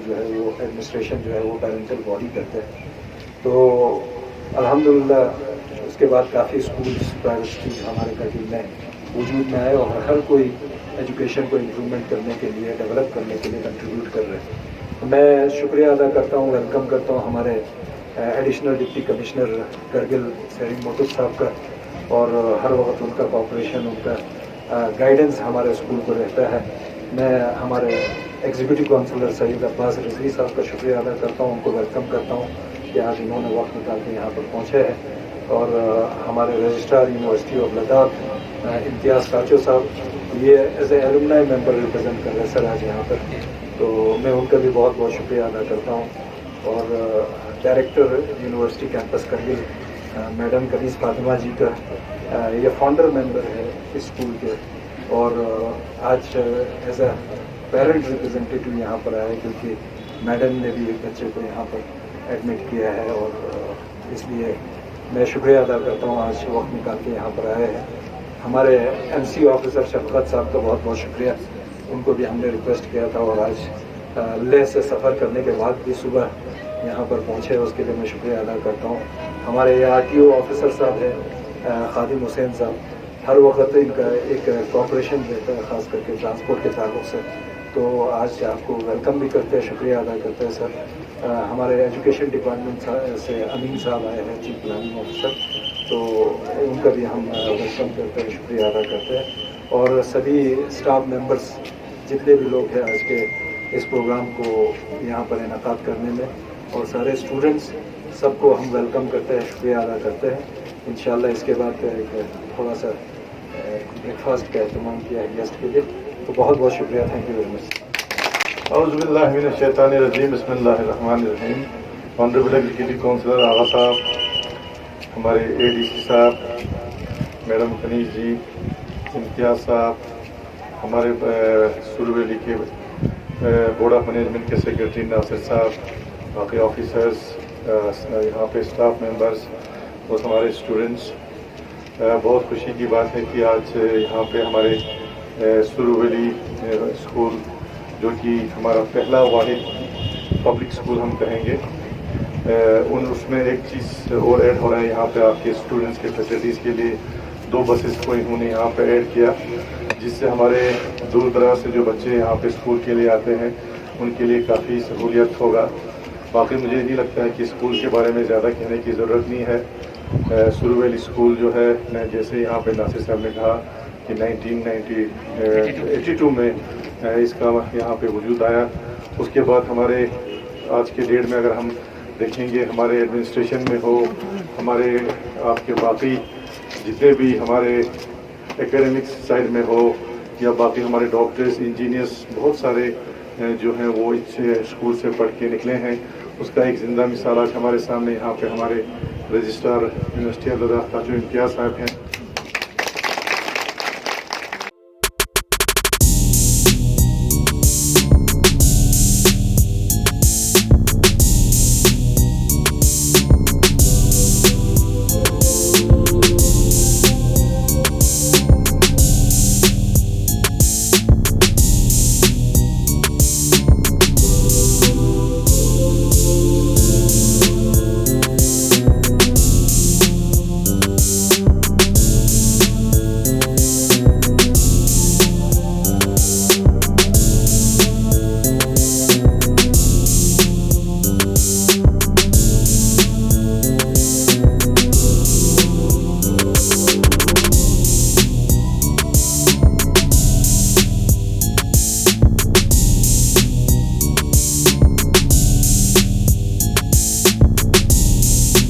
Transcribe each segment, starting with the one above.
جو ہے وہ ایڈمنسٹریشن جو ہے وہ پیرنٹل باڈی کرتے ہیں. تو الحمدللہ اس کے بعد کافی اسکولس پرائیویٹ اسکولس ہمارے کرگل میں وجود میں آئے اور ہر کوئی ایجوکیشن کو امپرومنٹ کرنے کے لیے ڈیولپ کرنے کے لیے کنٹریبیوٹ کر رہے ہیں. میں شکریہ ادا کرتا ہوں, ویلکم کرتا ہوں ہمارے ایڈیشنل ڈپٹی کمشنر کرگل سیرین موتف صاحب کا, اور ہر وقت ان کا کوآپریشن, ان کا گائیڈنس ہمارے اسکول کو رہتا ہے. میں ہمارے ایگزیکٹو کونسلر سید عباس رضوی صاحب کا شکریہ ادا کرتا ہوں, ان کو ویلکم کرتا ہوں کہ آج انہوں نے وقت نکال کے یہاں پر پہنچے ہیں. اور ہمارے رجسٹرار یونیورسٹی آف لداخ امتیاز کاچو صاحب, یہ ایز اے ایلومنائی ممبر ریپرزینٹ کر رہے ہیں سر آج یہاں پر, تو میں ان کا بھی بہت بہت شکریہ ادا کرتا ہوں. اور director university campus Kargil madam Kaneez Fatima ji کا, یہ فاؤنڈر ممبر ہے اس اسکول کے, اور آج ایز اے پیرنٹ ریپرزینٹیٹیو یہاں پر آئے کیونکہ میڈم نے بھی ایک بچے کو یہاں پر ایڈمٹ کیا ہے, اور اس لیے میں شکریہ ادا کرتا ہوں آج وقت نکال کے یہاں پر آئے ہیں. ہمارے ایم سی آفیسر شفقت صاحب کا بہت بہت شکریہ, ان کو بھی ہم نے ریکویسٹ کیا تھا اور آج لیہ سے سفر کرنے کے بعد بھی صبح یہاں پر پہنچے, اس کے لیے میں شکریہ ادا کرتا ہوں. ہمارے آر ٹی او آفیسر صاحب ہیں خادم حسین صاحب, ہر وقت ان کا ایک کوآپریشن رہتا ہے خاص کر کے ٹرانسپورٹ کے تعلق سے, تو آج آپ کو ویلکم بھی کرتے ہیں, شکریہ ادا کرتے ہیں سر. ہمارے ایجوکیشن ڈپارٹمنٹ سے امین صاحب آئے ہیں چیف پلاننگ آفیسر, تو ان کا بھی ہم ویلکم کرتے ہیں, شکریہ ادا کرتے ہیں. اور سبھی اسٹاف ممبرس جتنے بھی لوگ ہیں آج کے اس پروگرام کو یہاں پر انعقاد کرنے میں, اور سارے اسٹوڈنٹس سب کو ہم ویلکم کرتے ہیں, شکریہ ادا کرتے ہیں. انشاءاللہ اس کے بعد ایک تھوڑا سا بریک فاسٹ کا اہتمام کیا ہے گیسٹ کے لیے, تو بہت بہت شکریہ, تھینک یو ویری مچ. اعوذ باللہ من الشیطان الرجیم, بسم اللہ الرحمن الرحیم. آنریبل ایگزیکٹو کونسلر آغا صاحب, ہمارے اے ڈی سی صاحب, میڈم کنیز جی, امتیاز صاحب, ہمارے سرو ویلی کے بورڈ آف مینجمنٹ کے سیکرٹری ناصر صاحب, باقی آفیسرس, یہاں پہ اسٹاف ممبرس اور ہمارے اسٹوڈنٹس, بہت خوشی کی بات ہے کہ آج یہاں پہ ہمارے سرو ویلی اسکول, جو کہ ہمارا پہلا واحد پبلک اسکول ہم کہیں گے, اس میں ایک چیز اور ایڈ ہو رہا ہے یہاں پہ آپ کے اسٹوڈنٹس کے فیسلٹیز کے لیے 2 بسیز کو انہوں نے یہاں پہ ایڈ کیا, جس سے ہمارے دور دراز سے جو بچے یہاں پہ اسکول کے لیے آتے ہیں ان کے لیے کافی سہولیت ہوگا. باقی مجھے نہیں لگتا ہے کہ اسکول کے بارے میں زیادہ کہنے کی ضرورت نہیں ہے. سرو ویلی اسکول جو ہے, جیسے یہاں پہ ناصر صاحب نے کہا کہ 1982 میں اس کا یہاں پہ وجود آیا. اس کے بعد ہمارے آج کے ڈیٹ میں اگر ہم دیکھیں گے, ہمارے ایڈمنسٹریشن میں ہو, ہمارے آپ کے باقی جتنے بھی ہمارے ایکیڈمکس سائڈ میں ہو, یا باقی ہمارے ڈاکٹرز, انجینئرس, بہت سارے جو ہیں وہ اس اسکول سے پڑھ کے نکلے ہیں. اس کا ایک زندہ مثال آج ہمارے سامنے یہاں پہ ہمارے رجسٹرار یونیورسٹی آف لداخ کا جو امتیاز صاحب ہیں.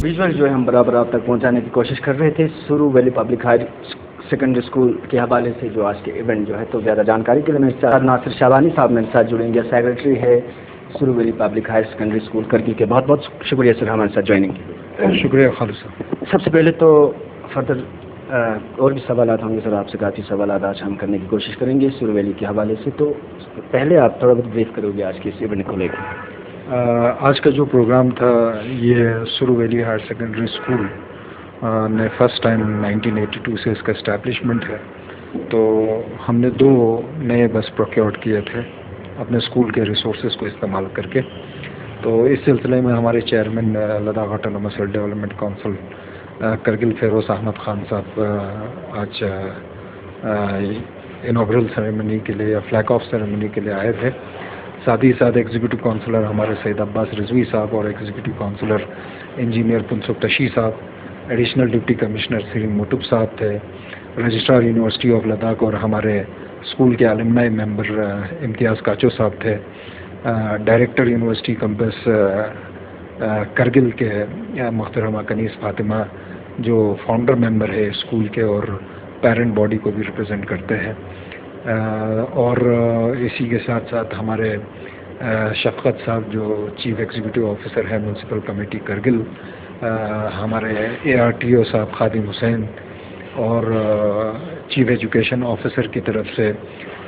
ویژول جو ہے ہم برابر آپ تک پہنچانے کی کوشش کر رہے تھے Suru valley public higher secondary school کے حوالے سے جو آج کے ایونٹ جو ہے. تو زیادہ جانکاری کے لیے میرے ساتھ ناصر شابانی صاحب میرے ساتھ جڑیں گے, سیکرٹری ہے Suru valley public higher secondary school Kargil کے. بہت بہت شکریہ سر ہمارے ساتھ جوائننگ کی. شکریہ خالد صاحب. سب سے پہلے تو فردر اور بھی سوالات ہوں گے سر آپ سے, کافی سوالات آج ہم کرنے کی کوشش کریں گے سرو ویلی کے حوالے سے. تو پہلے آپ تھوڑا بہت بریف کرو گے آج کے اس ایونٹ کو لے کے. آج کا جو پروگرام تھا یہ سرو ویلی ہائر سیکنڈری اسکول نے فرسٹ ٹائم 1982 سے اس کا اسٹیبلشمنٹ ہے. تو ہم نے 2 نئے بس پروکیورڈ کیے تھے اپنے اسکول کے ریسورسز کو استعمال کر کے. تو اس سلسلے میں ہمارے chairman Ladakh autonomous development council Kargil Feroz Ahmed Khan صاحب آج انوگرل سیریمنی کے لیے یا فلیگ آف سیریمنی کے لیے آئے تھے. ساتھ ہی ساتھ ایگزیکٹو کونسلر ہمارے سید عباس رضوی صاحب اور ایگزیکٹو کونسلر انجینئر پنسک تشی صاحب, ایڈیشنل ڈپٹی کمشنر سری موٹب صاحب تھے, رجسٹرار یونیورسٹی آف لداخ اور ہمارے اسکول کے المنائی ممبر امتیاز کاچو صاحب تھے, ڈائریکٹر یونیورسٹی کیمپس کرگل کے محترمہ کنیز فاطمہ جو فاؤنڈر ممبر ہے اسکول کے اور پیرنٹ باڈی کو بھی ریپرزینٹ کرتے ہیں, اور اسی کے ساتھ ساتھ ہمارے شفقت صاحب جو چیف ایگزیکٹو آفیسر ہے میونسپل کمیٹی کرگل, ہمارے ARTO صاحب خادم حسین, اور چیف ایجوکیشن آفیسر کی طرف سے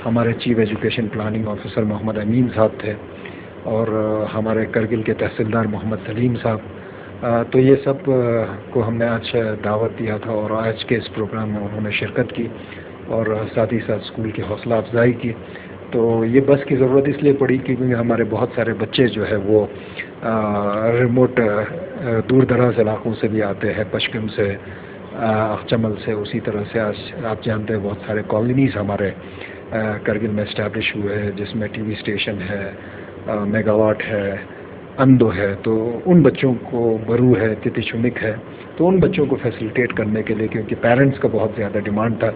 ہمارے چیف ایجوکیشن پلاننگ آفیسر محمد امین صاحب تھے, اور ہمارے کرگل کے تحصیلدار محمد سلیم صاحب. تو یہ سب کو ہم نے آج دعوت دیا تھا اور آج کے اس پروگرام میں انہوں نے شرکت کی اور ساتھ ہی ساتھ اسکول کی حوصلہ افزائی کی. تو یہ بس کی ضرورت اس لیے پڑی کیونکہ ہمارے بہت سارے بچے جو ہے وہ ریموٹ دور دراز علاقوں سے بھی آتے ہیں, پشکم سے, اخچمل سے, اسی طرح سے آج آپ جانتے ہیں بہت سارے کالونیز ہمارے کرگل میں اسٹیبلش ہوئے ہیں جس میں TV اسٹیشن ہے, میگا واٹ ہے, اندو ہے. تو ان بچوں کو برو ہے, تتیشمک ہے, تو ان بچوں کو فیسیلیٹیٹ کرنے کے لیے کیونکہ پیرنٹس کا بہت زیادہ ڈیمانڈ تھا.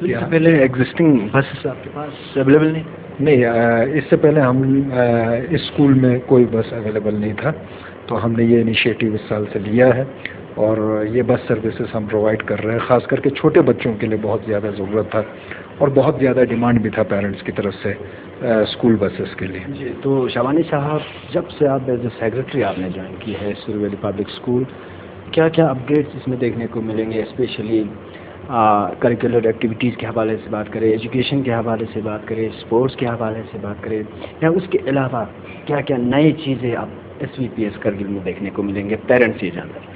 اس سے پہلے ایگزسٹنگ بسز آپ کے پاس اویلیبل نہیں, اس سے پہلے ہم اس اسکول میں کوئی بس اویلیبل نہیں تھا, تو ہم نے یہ انیشیٹو اس سال سے لیا ہے اور یہ بس سروسز ہم پرووائڈ کر رہے ہیں. خاص کر کے چھوٹے بچوں کے لیے بہت زیادہ ضرورت تھا اور بہت زیادہ ڈیمانڈ بھی تھا پیرنٹس کی طرف سے اسکول بسز کے لیے. جی, تو شابانی صاحب جب سے آپ ایز اے سیکرٹری آپ نے جوائن کی ہے سرو ویلی پبلک اسکول, کیا کیا اپ ڈیٹس اس میں دیکھنے کو ملیں گے, اسپیشلی کریکولر ایکٹیویٹیز کے حوالے سے بات کریں, ایجوکیشن کے حوالے سے بات کریں, اسپورٹس کے حوالے سے بات کریں, یا اس کے علاوہ کیا کیا نئی چیزیں آپ SVPS کرگل میں دیکھنے کو ملیں گے پیرنٹس یہ جانتے ہیں؟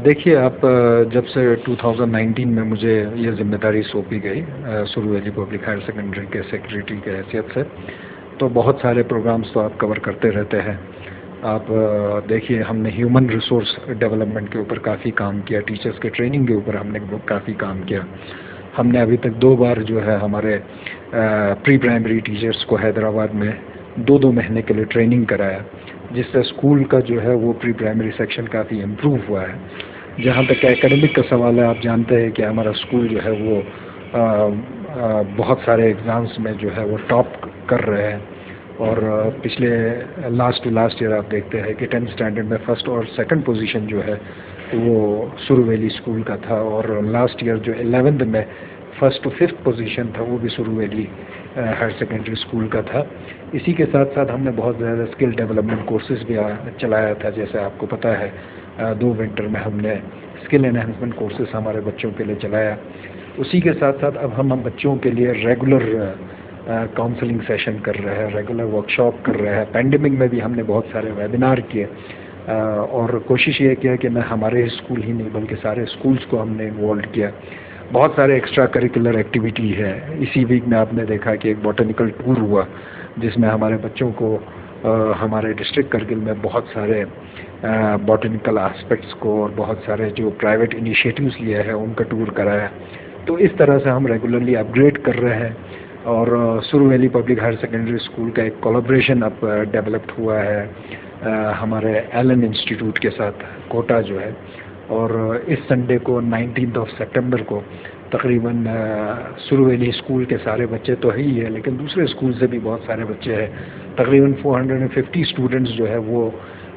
دیکھیے, آپ جب سے 2019 میں مجھے یہ ذمہ داری سونپی گئی سرو ویلی پبلک ہائر سیکنڈری کے سیکریٹری کے حیثیت سے, تو بہت سارے پروگرامز تو آپ کور کرتے رہتے ہیں. آپ دیکھیے, ہم نے ہیومن ریسورس ڈیولپمنٹ کے اوپر کافی کام کیا, ٹیچرز کے ٹریننگ کے اوپر ہم نے کافی کام کیا. ہم نے ابھی تک 2 بار جو ہے ہمارے پری پرائمری ٹیچرز کو حیدرآباد میں 2 مہینے کے لیے ٹریننگ کرایا, جس سے اسکول کا جو ہے وہ پری پرائمری سیکشن کافی امپروو ہوا ہے. جہاں تک اکیڈمک کا سوال ہے, آپ جانتے ہیں کہ ہمارا اسکول جو ہے وہ بہت سارے ایگزامس میں جو ہے وہ ٹاپ کر رہے ہیں, اور پچھلے لاسٹ ایئر آپ دیکھتے ہیں کہ 10th اسٹینڈرڈ میں فرسٹ اور سیکنڈ پوزیشن جو ہے وہ سرو ویلی اسکول کا تھا, اور لاسٹ ایئر جو 11th میں فرسٹ ٹو 5th پوزیشن تھا وہ بھی سرو ویلی ہائر سیکنڈری اسکول کا تھا. اسی کے ساتھ ساتھ ہم نے بہت زیادہ اسکل ڈیولپمنٹ کورسز بھی چلایا تھا. جیسے آپ کو پتہ ہے 2 ونٹر میں ہم نے اسکل انہینسمنٹ کورسز ہمارے بچوں کے لیے چلایا. اسی کے ساتھ ساتھ اب ہم بچوں کے لیے ریگولر کاؤنسلنگ سیشن کر رہے ہیں, ریگولر ورکشاپ کر رہے ہیں. پینڈیمک میں بھی ہم نے بہت سارے ویبینار کیے, اور کوشش یہ کیا کہ میں ہمارے اسکول ہی نہیں بلکہ سارے اسکولس کو ہم نے انوالو کیا. بہت سارے ایکسٹرا کریکولر ایکٹیویٹی ہے. اسی ویک میں آپ نے دیکھا کہ ایک بوٹینیکل ٹور ہوا جس میں ہمارے بچوں کو ہمارے ڈسٹرکٹ کرگل میں بہت سارے بوٹینیکل آسپیکٹس کو اور بہت سارے جو پرائیویٹ انیشیٹوز لیے ہیں ان کا ٹور کرایا. تو اس طرح سے ہم ریگولرلی اپ گریڈ کر رہے ہیں, اور Suru valley public higher secondary school کا ایک کولیبریشن اب ڈیولپڈ ہوا ہے ہمارے ایلن انسٹیٹیوٹ کے ساتھ, کوٹا جو ہے. اور اس سنڈے کو 19 سپٹمبر کو تقریباً سرو ویلی اسکول کے سارے بچے تو ہی ہے, لیکن دوسرے اسکول سے بھی بہت سارے بچے ہیں. تقریباً 450 اسٹوڈنٹس جو ہے وہ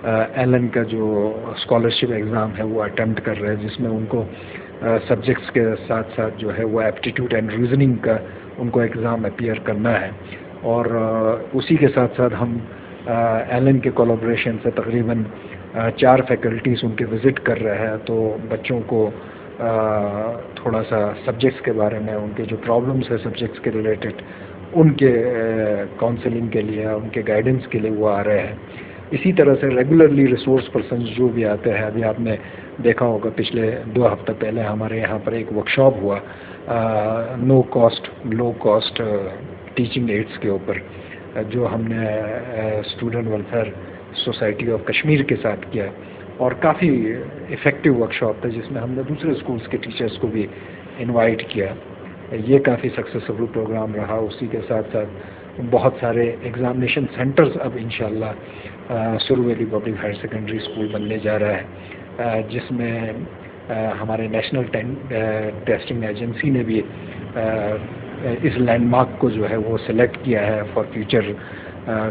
ایلن کا جو اسکالرشپ ایگزام ہے وہ اٹیمپٹ کر رہے ہیں, جس میں ان کو سبجیکٹس کے ساتھ ساتھ جو ہے وہ ایپٹیٹیوڈ اینڈ ریزننگ کا ان کو ایگزام اپیئر کرنا ہے. اور اسی کے ساتھ ساتھ ہم ایلن کے کولابریشن سے تقریباً 4 فیکلٹیز ان کے وزٹ کر رہے ہیں. تو بچوں کو تھوڑا سا سبجیکٹس کے بارے میں, ان کے جو پرابلمس ہیں سبجیکٹس کے ریلیٹڈ, ان کے کاؤنسلنگ کے لیے, ان کے گائیڈنس کے لیے وہ آ رہے ہیں. اسی طرح سے ریگولرلی ریسورس پرسنز جو بھی آتے ہیں, ابھی آپ نے دیکھا ہوگا پچھلے 2 ہفتہ پہلے ہمارے یہاں پر ایک ورکشاپ ہوا لو کاسٹ ٹیچنگ ایڈس کے اوپر, جو ہم نے student welfare society of Kashmir کے ساتھ کیا، اور کافی افیکٹو ورکشاپ تھا جس میں ہم نے دوسرے اسکولس کے ٹیچرس کو بھی انوائٹ کیا. یہ کافی سکسیسفل پروگرام رہا. اسی کے ساتھ ساتھ بہت سارے ایگزامینیشن سینٹرز اب انشاءاللہ Suru valley public higher secondary school بننے جا رہا ہے، جس میں ہمارے نیشنل ٹیسٹنگ ایجنسی نے بھی اس لینڈ مارک کو جو ہے وہ سلیکٹ کیا ہے فار فیوچر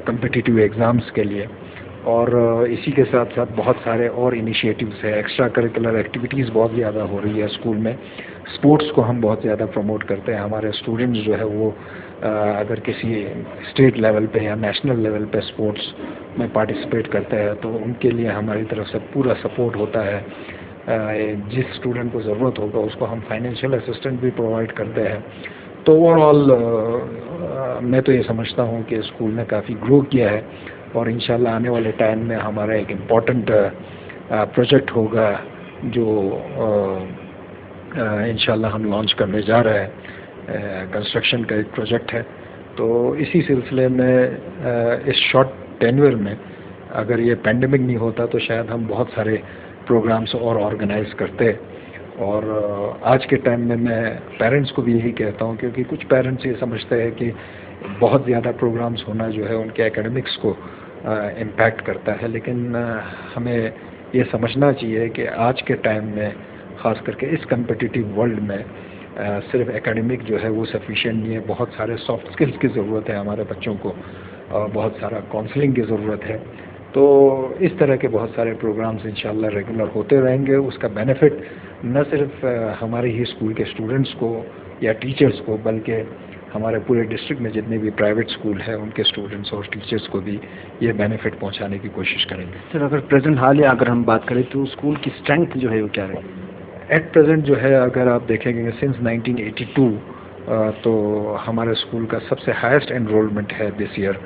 کمپٹیٹیو ایگزامس کے لیے. اور اسی کے ساتھ ساتھ بہت سارے اور انیشیٹوز ہیں. ایکسٹرا کریکولر ایکٹیویٹیز بہت زیادہ ہو رہی ہے اسکول میں. اسپورٹس کو ہم بہت زیادہ پروموٹ کرتے ہیں. ہمارے اسٹوڈنٹس جو ہے وہ اگر کسی اسٹیٹ لیول پہ یا نیشنل لیول پہ اسپورٹس میں پارٹیسپیٹ کرتے ہیں تو ان کے لیے ہماری طرف سے پورا سپورٹ ہوتا ہے. جس اسٹوڈنٹ کو ضرورت ہوگا اس کو ہم فائنینشیل اسسٹنٹ بھی پرووائڈ کرتے ہیں. تو اوور آل میں تو یہ سمجھتا ہوں کہ اسکول نے کافی گرو کیا ہے، اور انشاءاللہ آنے والے ٹائم میں ہمارا ایک امپورٹنٹ پروجیکٹ ہوگا جو انشاءاللہ ہم لانچ کرنے جا رہے ہیں. کنسٹرکشن کا ایک پروجیکٹ ہے. تو اسی سلسلے میں اس شارٹ ٹینور میں اگر یہ پینڈیمک نہیں ہوتا تو شاید ہم بہت سارے پروگرامس اور آرگنائز کرتے. اور آج کے ٹائم میں پیرنٹس کو بھی یہی کہتا ہوں، کیونکہ کچھ پیرنٹس یہ سمجھتے ہیں کہ بہت زیادہ پروگرامس ہونا جو ہے ان کے اکیڈمکس کو امپیکٹ کرتا ہے، لیکن ہمیں یہ سمجھنا چاہیے کہ آج کے ٹائم میں خاص کر کے اس کمپٹیٹیو ورلڈ میں صرف اکیڈمک جو ہے وہ سفیشینٹ نہیں ہے. بہت سارے سافٹ اسکلس کی ضرورت ہے ہمارے بچوں کو، اور بہت سارا کاؤنسلنگ کی ضرورت ہے. تو اس طرح کے بہت سارے پروگرامز انشاءاللہ ریگولر ہوتے رہیں گے. اس کا بینیفٹ نہ صرف ہمارے ہی اسکول کے اسٹوڈنٹس کو یا ٹیچرس کو، بلکہ ہمارے پورے ڈسٹرکٹ میں جتنے بھی پرائیویٹ اسکول ہیں ان کے اسٹوڈنٹس اور ٹیچرس کو بھی یہ بینیفٹ پہنچانے کی کوشش کریں گے. سر اگر پریزنٹ حالیہ اگر ہم بات کریں تو اسکول کی اسٹرینتھ جو ہے وہ کیا رہے گی؟ ایٹ پریزنٹ جو ہے اگر آپ دیکھیں گے سنس 1982 تو ہمارے اسکول کا سب سے ہائیسٹ انرولمنٹ ہے دس ایئر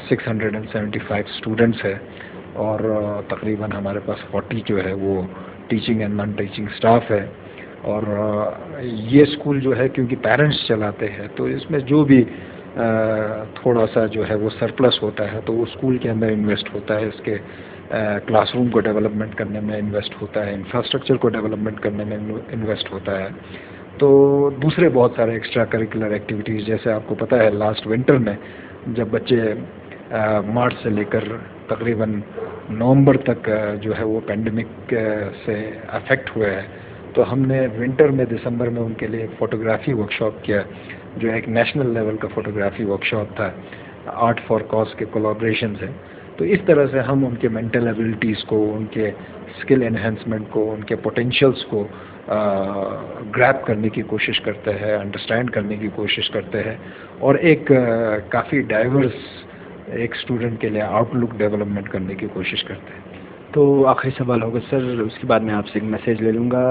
675 اسٹوڈنٹس ہے، اور تقریباً ہمارے پاس 40 جو ہے وہ teaching and non teaching staff ہے. اور یہ اسکول جو ہے کیونکہ پیرنٹس چلاتے ہیں تو اس میں جو بھی تھوڑا سا جو ہے وہ سرپلس ہوتا ہے تو وہ اسکول کے اندر انویسٹ ہوتا ہے. اس کے کلاس روم کو ڈیولپمنٹ کرنے میں انویسٹ ہوتا ہے، انفراسٹرکچر کو ڈیولپمنٹ کرنے میں انویسٹ ہوتا ہے. تو دوسرے بہت سارے ایکسٹرا کریکولر ایکٹیویٹیز، جیسے آپ کو پتہ ہے لاسٹ ونٹر میں جب بچے مارچ سے لے کر تقریباً نومبر تک جو ہے وہ پینڈیمک سے افیکٹ ہوئے ہیں، تو ہم نے ونٹر میں دسمبر میں ان کے لیے ایک فوٹوگرافی ورکشاپ کیا جو ایک نیشنل لیول کا فوٹوگرافی ورکشاپ تھا. آرٹ فار کاز کے کولابریشنز ہیں. تو اس طرح سے ہم ان کے مینٹل ایبلٹیز کو، ان کے اسکل انہینسمنٹ کو، ان کے پوٹینشیلس کو گریب کرنے کی کوشش کرتے ہیں، انڈرسٹینڈ کرنے کی کوشش کرتے ہیں، اور ایک کافی ڈائیورس ایک اسٹوڈنٹ کے لیے آؤٹ لک ڈیولپمنٹ کرنے کی کوشش کرتے ہیں. تو آخری سوال ہوگا سر، اس کے بعد میں آپ سے ایک میسیج لے لوں گا.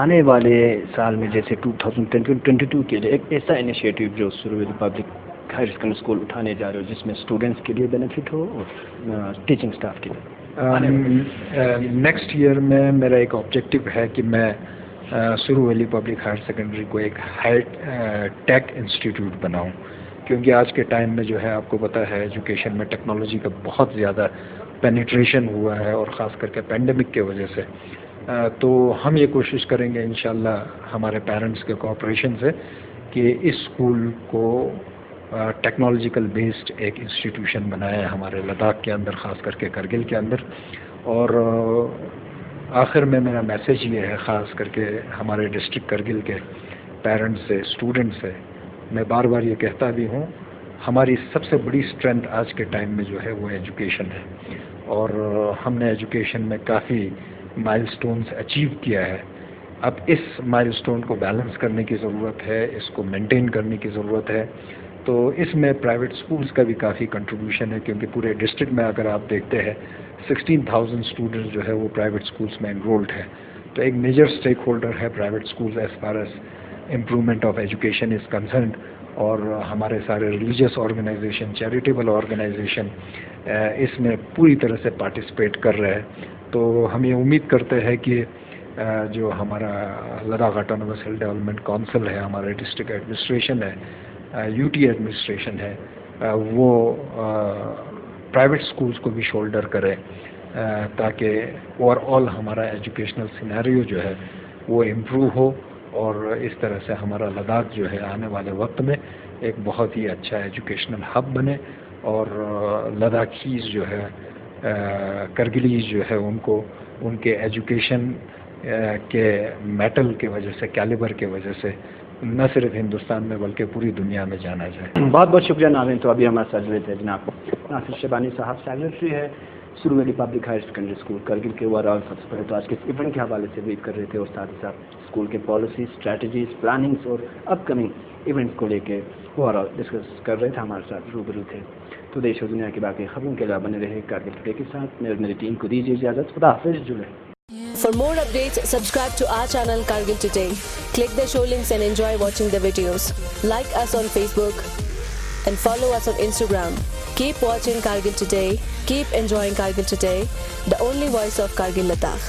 آنے والے سال میں جیسے 2022 کے لیے ایک ایسا انیشیٹو جو Suru valley public higher secondary school اٹھانے جا رہے ہو جس میں اسٹوڈنٹس کے لیے بینیفٹ ہو اور ٹیچنگ اسٹاف کے لیے. نیکسٹ ایئر میں میرا ایک آبجیکٹو ہے کہ میں سرو ویلی پبلک ہائر سیکنڈری کو ایک ہائی ٹیک انسٹیٹیوٹ بناؤں، کیونکہ آج کے ٹائم میں جو ہے آپ کو پتہ ہے ایجوکیشن میں ٹیکنالوجی کا بہت زیادہ پینیٹریشن ہوا ہے، اور خاص کر کے پینڈیمک کی وجہ سے. تو ہم یہ کوشش کریں گے انشاءاللہ ہمارے پیرنٹس کے کوآپریشن سے کہ اس اسکول کو ٹیکنالوجیکل بیسڈ ایک انسٹیٹیوشن بنایا ہے ہمارے لداخ کے اندر، خاص کر کے کرگل کے اندر. اور آخر میں میرا میسیج یہ ہے خاص کر کے ہمارے ڈسٹرکٹ کرگل کے پیرنٹس سے، اسٹوڈنٹس سے، میں بار بار یہ کہتا بھی ہوں، ہماری سب سے بڑی اسٹرینتھ آج کے ٹائم میں جو ہے وہ ایجوکیشن ہے، اور ہم نے ایجوکیشن میں کافی مائل سٹونز اچیو کیا ہے. اب اس مائل سٹون کو بیلنس کرنے کی ضرورت ہے، اس کو مینٹین کرنے کی ضرورت ہے. تو اس میں پرائیویٹ اسکولس کا بھی کافی کنٹریبیوشن ہے، کیونکہ پورے ڈسٹرکٹ میں اگر آپ دیکھتے ہیں 16,000 اسٹوڈنٹس جو ہے وہ پرائیویٹ اسکولس میں انرولڈ ہے. تو ایک میجر اسٹیک ہولڈر ہے private schools as far as improvement of education is concerned. اور ہمارے سارے ریلیجیس آرگنائزیشن، چیریٹیبل آرگنائزیشن اس میں پوری طرح سے پارٹیسپیٹ کر رہے ہیں. تو ہم یہ امید کرتے ہیں کہ جو ہمارا لداخ آٹونومس ہل ڈیولپمنٹ کونسل ہے، ہمارے ڈسٹرکٹ ایڈمنسٹریشن ہے، UT ایڈمنسٹریشن ہے، وہ پرائیویٹ اسکولس کو بھی شولڈر کرے تاکہ اوور آل ہمارا ایجوکیشنل سینیریو جو ہے وہ امپروو ہو اور اس طرح سے ہمارا لداخ جو ہے آنے والے وقت میں ایک بہت ہی اچھا ایجوکیشنل ہب بنے اور لداخیز جو ہے کرگلیز جو ہے ان کو ان کے ایجوکیشن کے میٹل کی وجہ سے کیلیبر کی وجہ سے نہ صرف ہندوستان میں بلکہ پوری دنیا میں جانا جائے. بہت بہت شکریہ ناظرین. تو ابھی ہمارے ساتھ جڑے تھے جناب ناصر شیبانی صاحب, سیکریٹری ہے Suru valley public higher secondary school Kargil کے. اوور آل سب سے پہلے تو آج کے ایونٹ کے حوالے سے بریف کر رہے تھے اور ساتھ ہی ساتھ اسکول کے پالیسیز, اسٹریٹجیز, پلاننگس اور اپ کمنگ ایونٹس کو لے کے اوور آل ڈسکس کر رہے تھے, ہمارے ساتھ روبرو تھے. تو دیش اور دنیا کی باقی خبروں کے علاوہ بنے رہے کارگل ٹوڈے کے ساتھ. میری ٹیم کو دیجیے اجازت. خدا حافظ. جڑے. For more updates, subscribe to our channel Kargil Today. Click the show links and enjoy watching the videos. Like us on Facebook and follow us on Instagram. Keep watching Kargil Today. Keep enjoying Kargil Today, the only voice of Kargil Ladakh.